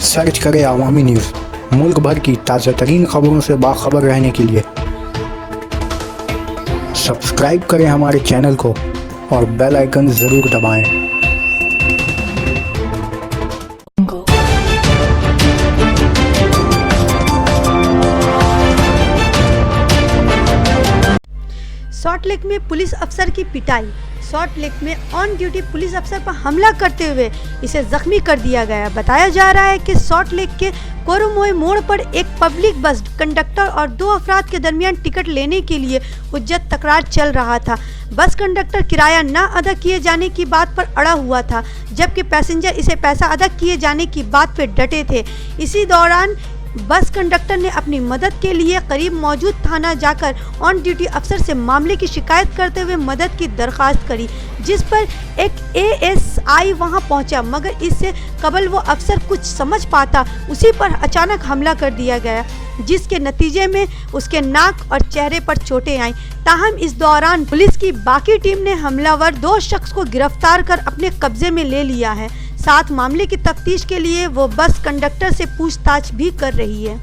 Search करें अवामी news. मुल्क भर की ताज़ा तरीन खबरों से बाखबर रहने के लिए सब्सक्राइब करें हमारे चैनल को और बेल आइकन ज़रूर दबाएं। सॉल्ट लेक में पुलिस अफसर की पिटाई। सॉल्ट लेक में ऑन ड्यूटी पुलिस अफसर पर हमला करते हुए इसे जख्मी कर दिया गया। बताया जा रहा है कि सॉल्ट लेक के कोरोमोई मोड़ पर एक पब्लिक बस कंडक्टर और दो अफराद के दरमियान टिकट लेने के लिए उज्जत तकरार चल रहा था। बस कंडक्टर किराया न अदा किए जाने की बात पर अड़ा हुआ था, जबकि पैसेंजर इसे पैसा अदा किए जाने की बात पर डटे थे। इसी दौरान बस कंडक्टर ने अपनी मदद के लिए करीब मौजूद थाना जाकर ऑन ड्यूटी अफसर से मामले की शिकायत करते हुए मदद की दरख्वास्त करी, जिस पर एक एएसआई वहां पहुंचा, मगर इससे कबल वो अफसर कुछ समझ पाता उसी पर अचानक हमला कर दिया गया, जिसके नतीजे में उसके नाक और चेहरे पर चोटें आईं। ताहम इस दौरान पुलिस की बाकी टीम ने हमलावर दो शख्स को गिरफ्तार कर अपने कब्जे में ले लिया है। साथ मामले की तफ्तीश के लिए वो बस कंडक्टर से पूछताछ भी कर रही है।